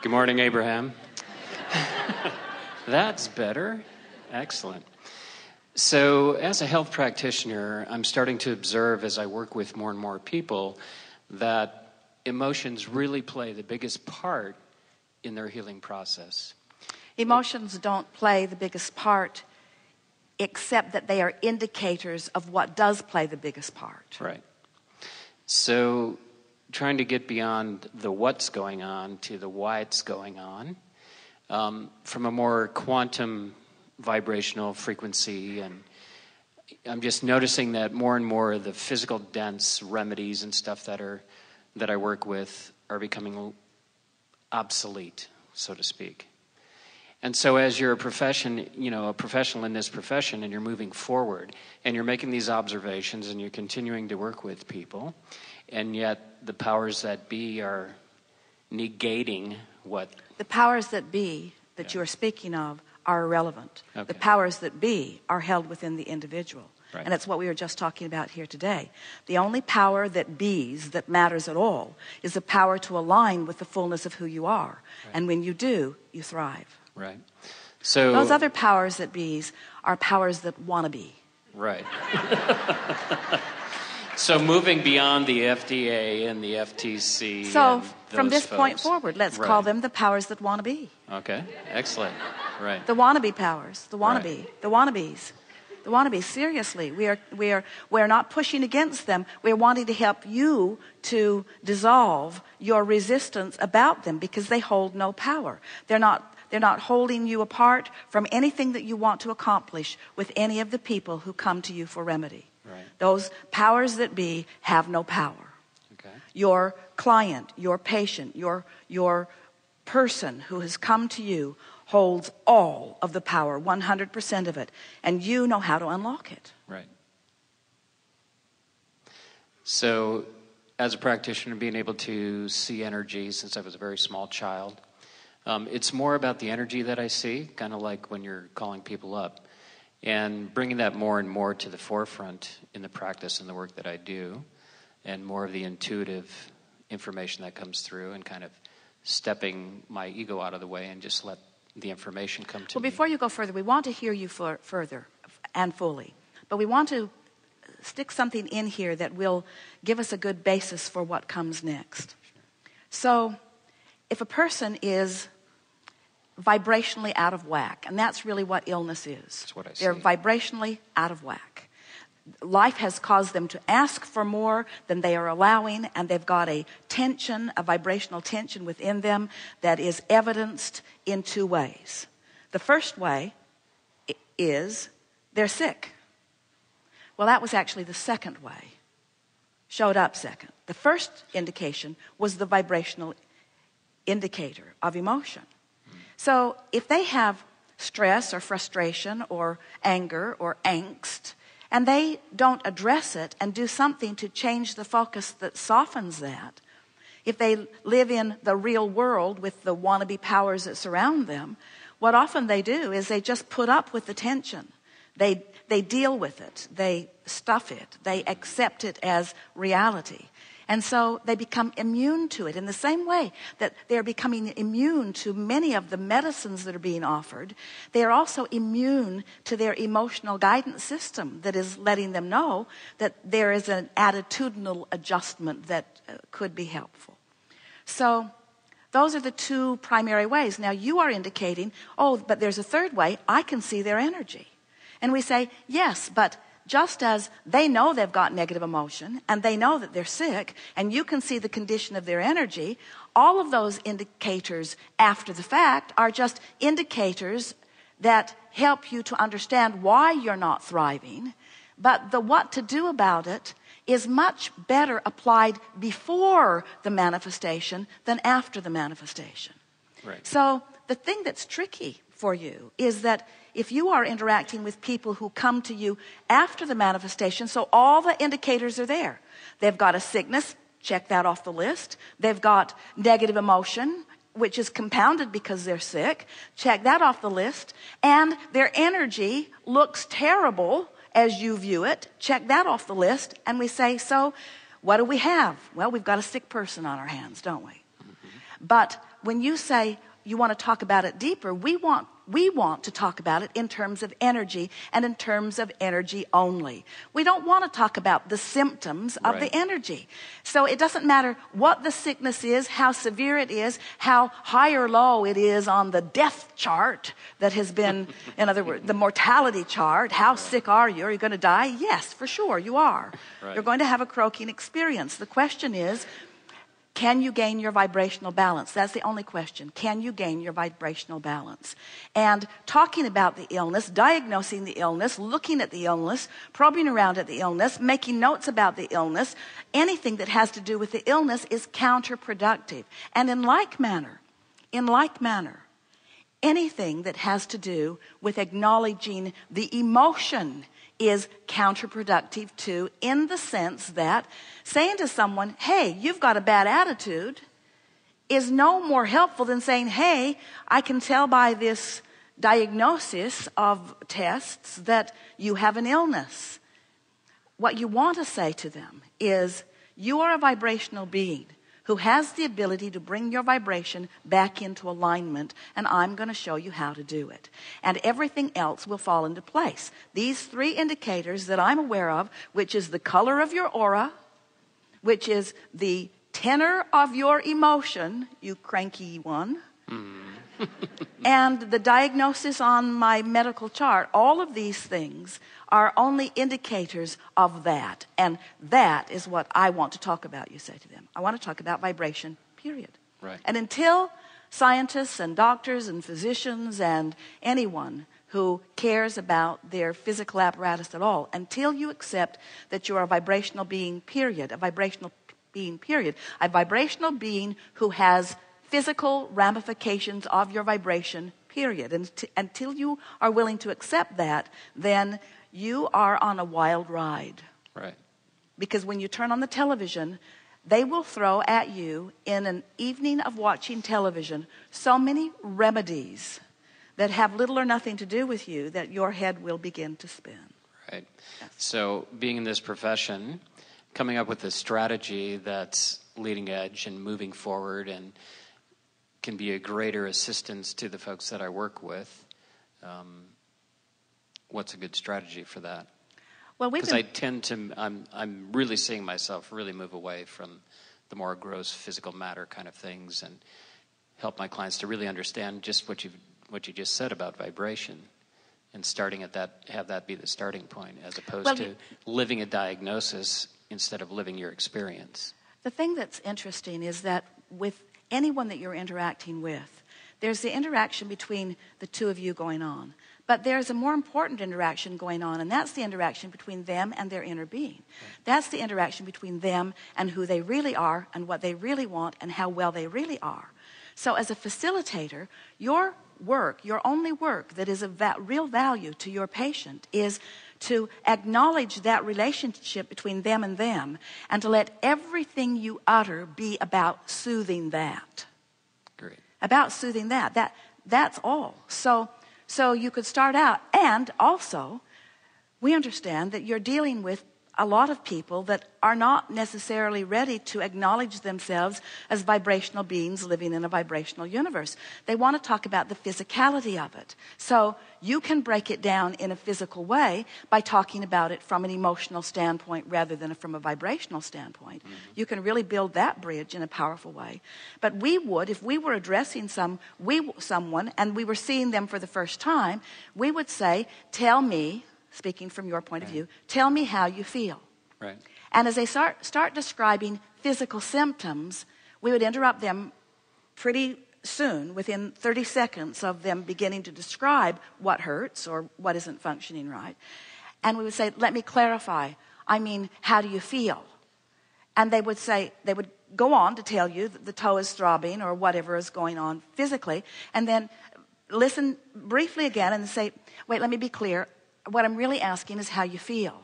Good morning, Abraham. That's better. Excellent. So as a health practitioner, I'm starting to observe as I work with more and more people that emotions really play the biggest part in their healing process. Emotions don't play the biggest part, except that they are indicators of what does play the biggest part. Right. So trying to get beyond the what's going on to the why it's going on, from a more quantum vibrational frequency, and I'm just noticing that more and more of the physical dense remedies and stuff that I work with are becoming obsolete, so to speak. And so as you're a professional in this profession, and you're moving forward and you're making these observations and you're continuing to work with people, and yet the powers that be are negating what the powers that be that you are speaking of are irrelevant. Okay. The powers that be are held within the individual. Right. And that's what we were just talking about here today. The only power that bees that matters at all is the power to align with the fullness of who you are. Right. And when you do, you thrive. Right. So those other powers that bees are powers that want to be. Right. So moving beyond the FDA and the FTC. So and from those this point folks. forward, let's Right. call them the powers that want to be. Okay. Excellent. Right. The wannabe powers, the wannabe, Right. the wannabes. The wannabes, seriously, we're not pushing against them. We're wanting to help you to dissolve your resistance about them because they hold no power. They're not holding you apart from anything that you want to accomplish with any of the people who come to you for remedy. Right. Those powers that be have no power. Okay. Your client, your patient, your person who has come to you holds all of the power, 100% of it, and you know how to unlock it. Right. So as a practitioner, being able to see energy since I was a very small child, it's more about the energy that I see, kind of like when you're calling people up, and bringing that more and more to the forefront in the practice and the work that I do, and more of the intuitive information that comes through, and kind of stepping my ego out of the way and just let the information come to me. Well, before you go further, we want to hear you further and fully, but we want to stick something in here that will give us a good basis for what comes next. Sure. So if a person is vibrationally out of whack, and that's really what illness is. That's what I see. They're vibrationally out of whack. Life has caused them to ask for more than they are allowing, and they've got a tension, a vibrational tension within them that is evidenced in two ways. The first way is they're sick. Well, that was actually the second way. Showed up second. The first indication was the vibrational indicator of emotion. So if they have stress or frustration or anger or angst, and they don't address it and do something to change the focus that softens that, if they live in the real world with the wannabe powers that surround them, what often they do is they just put up with the tension. They deal with it. They stuff it. They accept it as reality. And so they become immune to it in the same way that they're becoming immune to many of the medicines that are being offered. They are also immune to their emotional guidance system that is letting them know that there is an attitudinal adjustment that could be helpful. So those are the two primary ways. Now you are indicating, oh, but there's a third way. I can see their energy. And we say, yes, but just as they know they've got negative emotion and they know that they're sick and you can see the condition of their energy, all of those indicators after the fact are just indicators that help you to understand why you're not thriving. But the what to do about it is much better applied before the manifestation than after the manifestation. Right. So the thing that's tricky for you is that if you are interacting with people who come to you after the manifestation, so all the indicators are there. They've got a sickness, check that off the list. They've got negative emotion, which is compounded because they're sick, check that off the list. And their energy looks terrible as you view it, check that off the list. And we say, so what do we have? Well, we've got a sick person on our hands, don't we? But when you say you want to talk about it deeper, we want to talk about it in terms of energy and in terms of energy only. We don't want to talk about the symptoms of the energy. So it doesn't matter what the sickness is, how severe it is, how high or low it is on the death chart that has been, in other words, the mortality chart. How sick are you? Are you going to die? Yes, for sure, you are. You're going to have a croaking experience. The question is, can you gain your vibrational balance? That's the only question. Can you gain your vibrational balance? And talking about the illness, diagnosing the illness, looking at the illness, probing around at the illness, making notes about the illness, anything that has to do with the illness is counterproductive. And in like manner, anything that has to do with acknowledging the emotion is counterproductive too, in the sense that saying to someone, hey, you've got a bad attitude, is no more helpful than saying, hey, I can tell by this diagnosis of tests that you have an illness. What you want to say to them is, you are a vibrational being who has the ability to bring your vibration back into alignment, and I'm going to show you how to do it. And everything else will fall into place. These 3 indicators that I'm aware of, which is the color of your aura, which is the tenor of your emotion, you cranky one, and the diagnosis on my medical chart, all of these things are only indicators of that. And that is what I want to talk about, you say to them. I want to talk about vibration, period. Right. And until scientists and doctors and physicians and anyone who cares about their physical apparatus at all, until you accept that you are a vibrational being, period, a vibrational being, period, a vibrational being who has physical ramifications of your vibration, period. And until you are willing to accept that, then you are on a wild ride. Right. Because when you turn on the television, they will throw at you in an evening of watching television so many remedies that have little or nothing to do with you that your head will begin to spin. Right. Yes. So being in this profession, coming up with a strategy that's leading edge and moving forward and can be a greater assistance to the folks that I work with. What's a good strategy for that? Well, because I tend to, I'm really seeing myself really move away from the more gross physical matter kind of things and help my clients to really understand just what you just said about vibration, and starting at that, have that be the starting point as opposed to living a diagnosis instead of living your experience. The thing that's interesting is that with anyone that you're interacting with, there's the interaction between the two of you going on. But there's a more important interaction going on, and that's the interaction between them and their inner being. That's the interaction between them and who they really are and what they really want and how well they really are. So as a facilitator, your work, your only work that is of real value to your patient is to acknowledge that relationship between them and to let everything you utter be about soothing that. Great. About soothing that. That's all. So you could start out, and also we understand that you're dealing with a lot of people that are not necessarily ready to acknowledge themselves as vibrational beings living in a vibrational universe. They want to talk about the physicality of it. So you can break it down in a physical way by talking about it from an emotional standpoint rather than from a vibrational standpoint. Mm-hmm. You can really build that bridge in a powerful way. But we would, if we were addressing someone and we were seeing them for the first time, we would say, tell me, speaking from your point of view, tell me how you feel. Right. And as they start describing physical symptoms, we would interrupt them pretty soon, within 30 seconds of them beginning to describe what hurts or what isn't functioning right. And we would say, let me clarify. I mean, how do you feel? And they would go on to tell you that the toe is throbbing or whatever is going on physically, and then listen briefly again and say, wait, let me be clear. What I'm really asking is how you feel.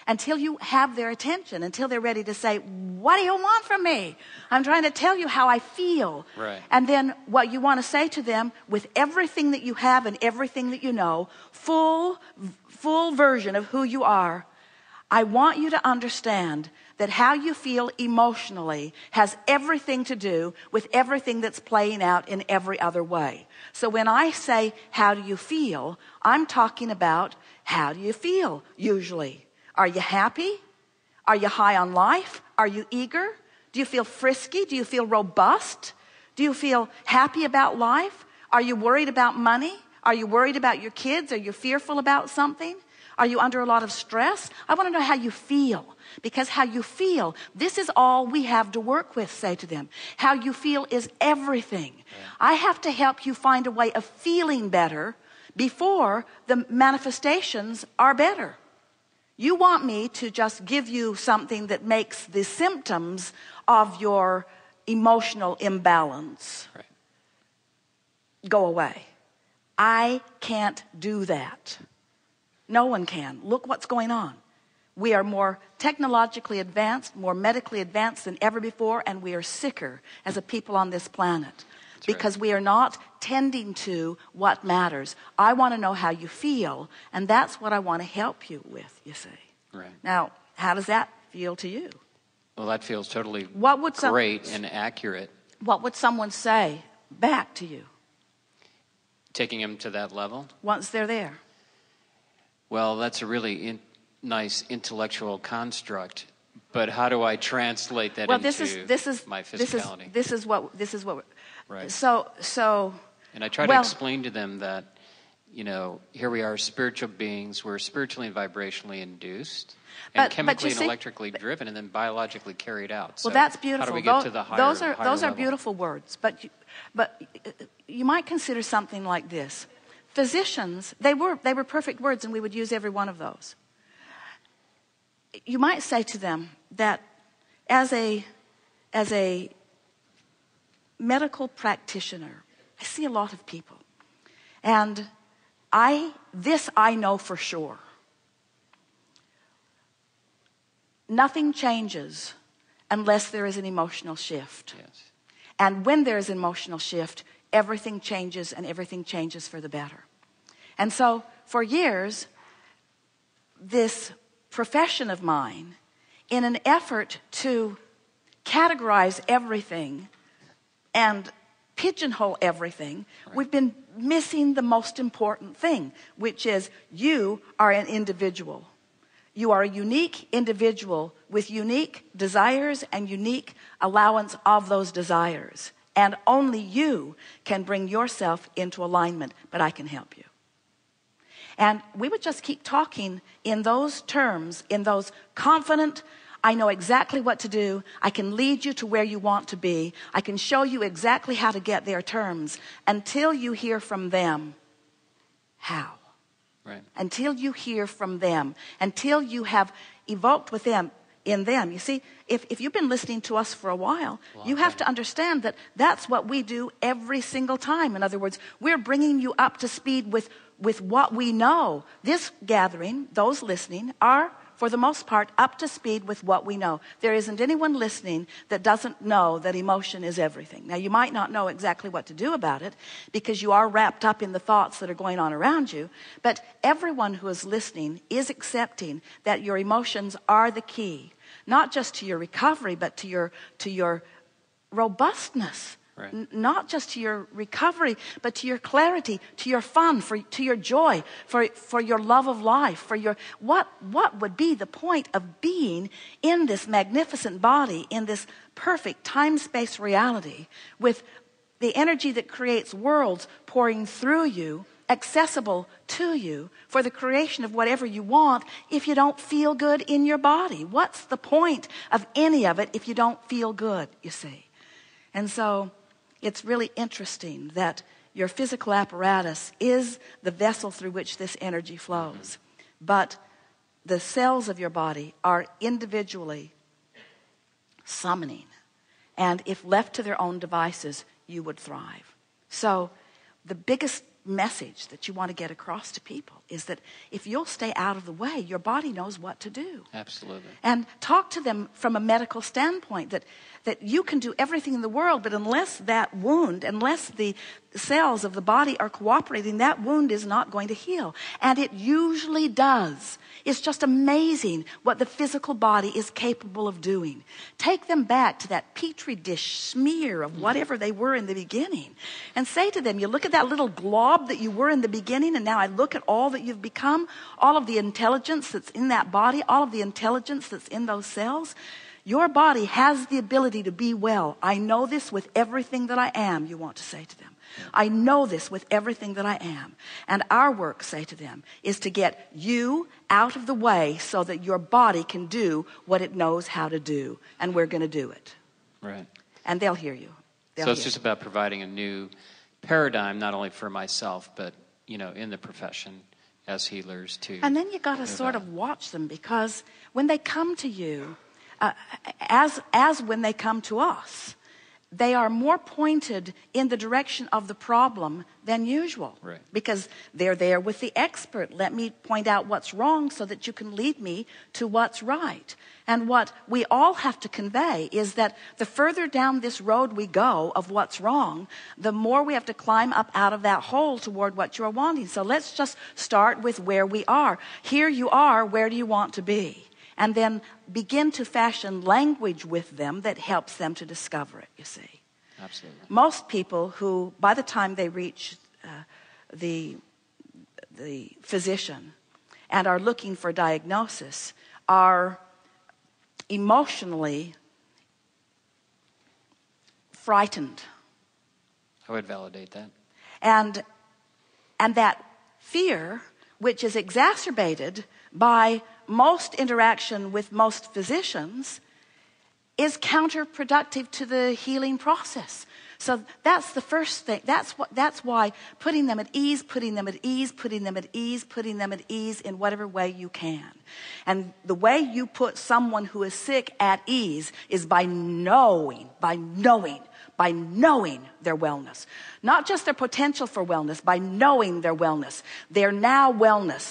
Until you have their attention, until they're ready to say, what do you want from me? I'm trying to tell you how I feel. Right. And then what you want to say to them with everything that you have and everything that you know, full version of who you are. I want you to understand that how you feel emotionally has everything to do with everything that's playing out in every other way. So when I say, how do you feel? I'm talking about, how do you feel usually? Are you happy? Are you high on life? Are you eager? Do you feel frisky? Do you feel robust? Do you feel happy about life? Are you worried about money? Are you worried about your kids? Are you fearful about something? Are you under a lot of stress? I want to know how you feel, because how you feel, this is all we have to work with, say to them. How you feel is everything. I have to help you find a way of feeling better before the manifestations are better. You want me to just give you something that makes the symptoms of your emotional imbalance go away. I can't do that. No one can. Look what's going on. We are more technologically advanced, more medically advanced than ever before, and we are sicker as a people on this planet because we are not tending to what matters. I want to know how you feel, and that's what I want to help you with, you see. Right. Now, how does that feel to you? Well, that feels totally great and accurate. What would someone say back to you? Taking them to that level? Once they're there. Well, that's a really nice intellectual construct, but how do I translate that into my physicality? This is what. Right. So. And I try to explain to them that, here we are, spiritual beings. We're spiritually and vibrationally induced, and chemically and electrically driven, and then biologically carried out. So well, that's beautiful. How do we get to the higher Those are level? beautiful words, but you might consider something like this. Physicians, they were perfect words, and we would use every one of those. You might say to them that as a medical practitioner, I see a lot of people, and I know for sure. Nothing changes unless there is an emotional shift. Yes. And when there is an emotional shift, everything changes, and everything changes for the better. And so for years, this profession of mine, in an effort to categorize everything and pigeonhole everything, we've been missing the most important thing, which is you are an individual. You are a unique individual with unique desires and unique allowance of those desires. And only you can bring yourself into alignment, but I can help you. And we would just keep talking in those terms, in those confident, I know exactly what to do. I can lead you to where you want to be. I can show you exactly how to get there terms until you hear from them how. Right. Until you hear from them, until you have evoked with them, in them. You see, if you've been listening to us for a while, you have to understand that that's what we do every single time. In other words, we're bringing you up to speed with what we know. This gathering, those listening, are, for the most part, up to speed with what we know. There isn't anyone listening that doesn't know that emotion is everything. Now, you might not know exactly what to do about it because you are wrapped up in the thoughts that are going on around you, but everyone who is listening is accepting that your emotions are the key, not just to your recovery, but to your robustness. Right. Not just to your recovery, but to your clarity, to your fun, to your joy, for your love of life, for your what would be the point of being in this magnificent body, in this perfect time-space reality, with the energy that creates worlds pouring through you, accessible to you, for the creation of whatever you want, if you don't feel good in your body? What's the point of any of it if you don't feel good, you see? And so it's really interesting that your physical apparatus is the vessel through which this energy flows. But the cells of your body are individually summoning. And if left to their own devices, you would thrive. So the biggest message that you want to get across to people is that if you'll stay out of the way, your body knows what to do. Absolutely. And talk to them from a medical standpoint that you can do everything in the world, but unless that wound, unless the cells of the body are cooperating, that wound is not going to heal. And it usually does. It's just amazing what the physical body is capable of doing. Take them back to that petri dish smear of whatever they were in the beginning and say to them, you look at that little glob that you were in the beginning, and now I look at all that you've become, all of the intelligence that's in that body, all of the intelligence that's in those cells. Your body has the ability to be well. I know this with everything that I am, you want to say to them. I know this with everything that I am. And our work, say to them, is to get you out of the way so that your body can do what it knows how to do. And we're going to do it. Right. And they'll hear you. So it's just about providing a new paradigm, not only for myself, but, in the profession as healers too. And then you got to sort of watch them, because when they come to you, as when they come to us, they are more pointed in the direction of the problem than usual. Right. Because they're there with the expert. Let me point out what's wrong so that you can lead me to what's right. And what we all have to convey is that the further down this road we go of what's wrong, the more we have to climb up out of that hole toward what you're wanting. So let's just start with where we are. Here you are. Where do you want to be? And then begin to fashion language with them that helps them to discover it, you see. Absolutely. Most people who, by the time they reach the physician and are looking for diagnosis, are emotionally frightened. I would validate that. And that fear, which is exacerbated by most interaction with most physicians, is counterproductive to the healing process. So that's the first thing. That's why putting them at ease, putting them at ease, putting them at ease, putting them at ease in whatever way you can. And the way you put someone who is sick at ease is by knowing their wellness. Not just their potential for wellness, by knowing their wellness. Their now wellness,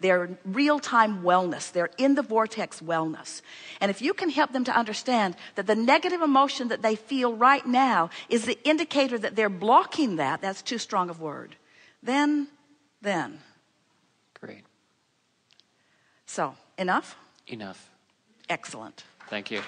their real-time wellness, their in the vortex wellness. And if you can help them to understand that the negative emotion that they feel right now is the indicator that they're blocking that's too strong of word. Then. Great. So, enough? Enough. Excellent. Thank you.